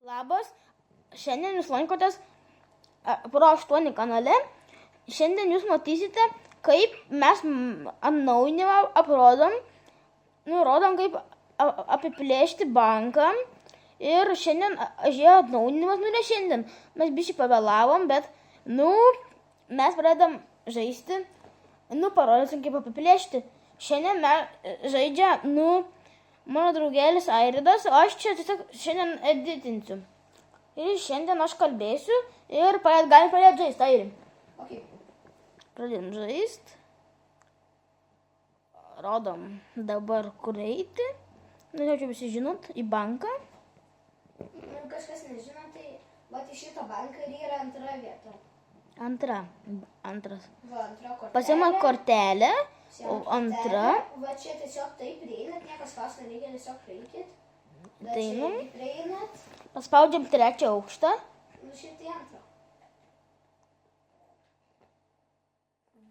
Labas, šiandien jūs lankotės Pro 8 kanale. Šiandien jūs matysite, kaip mes atnaujinimą aprodom, nurodom, kaip apiplėšti banką. Ir šiandien žiūrėjo atnaujinimas, ne šiandien, mes biškai pavėlavom, bet, mes pradedam žaisti, parodysim, kaip apiplėšti. Šiandien mes žaidžia, mano draugelis Airidas, o aš čia tiesiog šiandien editinsiu. Ir šiandien aš kalbėsiu ir galim pradėti žaisti, Airi. Okay. Pradėm žaisti. Rodom dabar kur eiti. Norėčiau visi žinot, į banką. Kažkas nežino, tai vat į šitą banką ir yra antra vieta. Antras. Va, antra kortelė. Pasiima kortelę, o antra. Va čia tiesiog taip prieinat, niekas pas nereikia, tiesiog prieinat. Einam. Prieinat. Paspaudžiam trečią aukštą. Šitą antrą.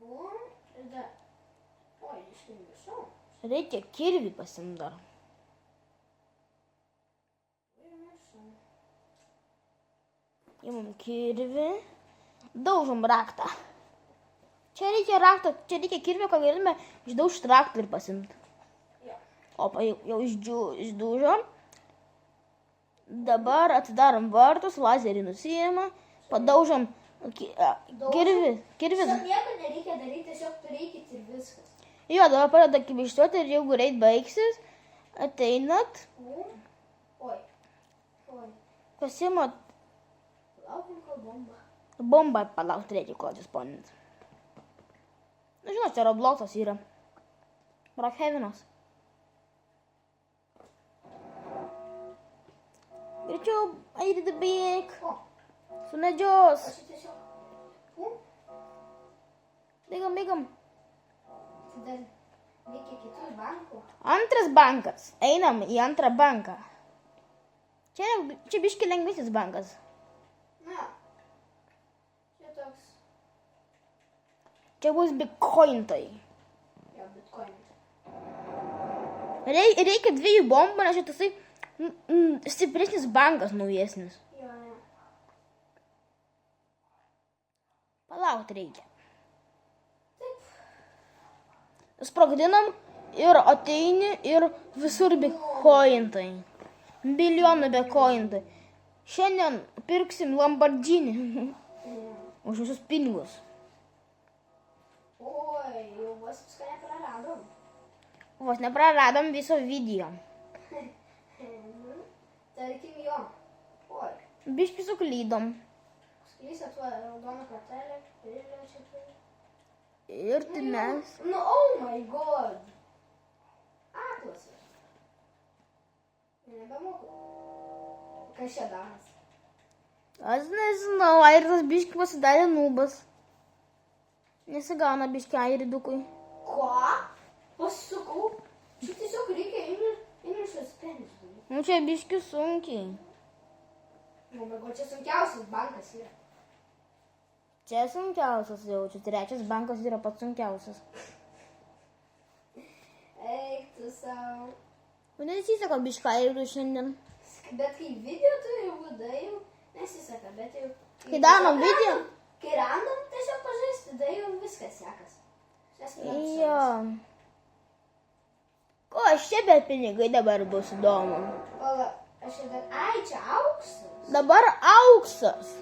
Bum. Ir dar. Oi, iškirvisau. Reikia kirvį pasiimt dar. Imam kirvį. Daužom raktą. Čia reikia rakto, čia reikia kirvio, kad galime išdaužti raktą ir pasiimt. Opa, jau išdaužom. Dabar atidarom vartus, lazerį nusiėmą, padaužom kirvį. Nieko nereikia daryti, tiesiog turėkit ir viskas. Jo, dabar pradeda kibištuoti ir jeigu greit baigsis, ateinat. Oi. Pasiimat. Laukim, kol bomba. Bombą palaukti reikia, kol atsispaunint. Žinot, čia Robloxas yra. Brookhavenas. Greičiau, Airida bėk. Sumedžios. Aš tiesiog. Bėgam. Tada reikia kitų bankų. Antras bankas. Einam į antrą banką. Čia biški lengvesnis bankas. Na. Čia toks. Čia bus bitcointai. Jo, bitcoin. Reikia 2 bombų, nes čia tasai stipresnis bankas naujesnis. Jo. Palaukti reikia. Sprogdinam ir ateini ir visur bitcointai. Milijonų bitcointai. Šiandien pirksim Lamborghini. Už visus pinigus. Oi, jau vos viską nepraradom. Vos nepraradom viso video. Tarkim jo. Oi. Biški suklydom. Sklysia tuo raudoną kortelę. Ir tai mes. Oh my god. Atlasas. Nebemoku. Kas čia daras? Aš nežinau, Airidas biški pasidarė nubas. Nesigauna biški Airidukui. Ko? Pasisakau. Čia tiesiog reikia įnešęs penis. Čia biški sunkiai. Čia sunkiausias bankas yra. Čia sunkiausias jaučiu. Trečias bankas yra pats sunkiausias. Eik tu savo. Nesiseka biški Airidui šiandien. Bet kai video turi būda jau nesiseka, bet jau... Kai darom video? Kai random tiesiog pažaisti, tada jau viskas sekas. Jo. Ko aš čia bet pinigai dabar bus įdomu. Pala, aš čia dar... Ai, čia auksas. Dabar auksas.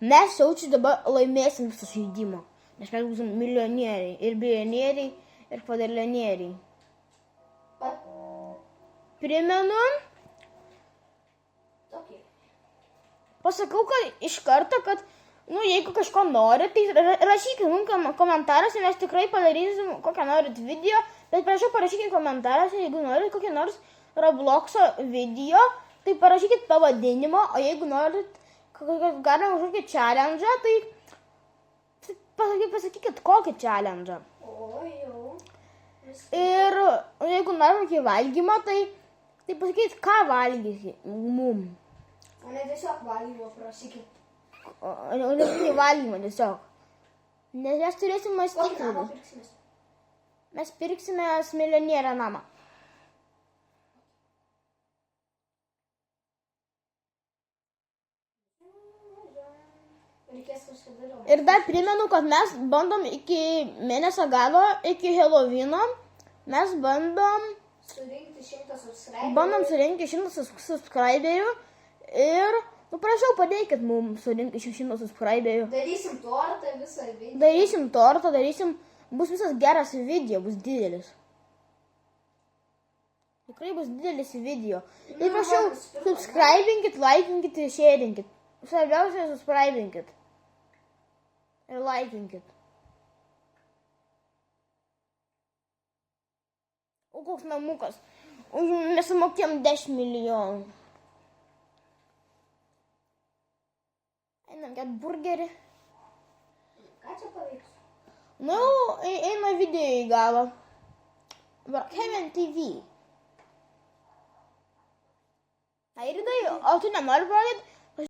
Mes jaučiu dabar laimėsim visą žaidimą. Nes mes būsim milijonieriai. Ir bilijonieriai, ir padalionieriai. Primenu. Pasakau, kad iš karto, kad, jeigu kažko nori, tai rašykit mums komentaruose, mes tikrai padarysim kokią norit video, bet prašau parašykit komentaruose, jeigu norit kokį nors Robloxo video, tai parašykit pavadinimą, o jeigu norit galima kažkokį challenge'ą, tai pasakykit kokį challenge'ą. O, jau. Ir jeigu norit kokį valgymą, tai pasakykit, ką valgysi mum. O ne tiesiog valgymo prašykit. O ne valgymo tiesiog. Nes mes turėsim mąstyti. Kokį namą pirksimės? Mes pirksime milijonierę namą. Reikės kažkada jau. Ir dar primenu, kad mes bandom iki mėnesio galo, iki Helovino, mes bandom Surinkti 100 subscriberių. Bandom surinkti 100 subscriberių ir, prašau, padėkit mums surinkti 100 subscriberių. Darysim tortą visą video. Darysim tortą, bus visas geras video, bus didelis. Tikrai bus didelis video. Ir prašau, subscribinkit, laikinkit ir shareinkit. Svarbiausia, subscribinkit. Ir laikinkit. O koks namukas. Mes sumokėjom 10 milijonų. Einam get burgerį. Ką čia paveiks? Nu, eina video į galą. Brookhaven TV. Airidai, o tu nenori pradėti?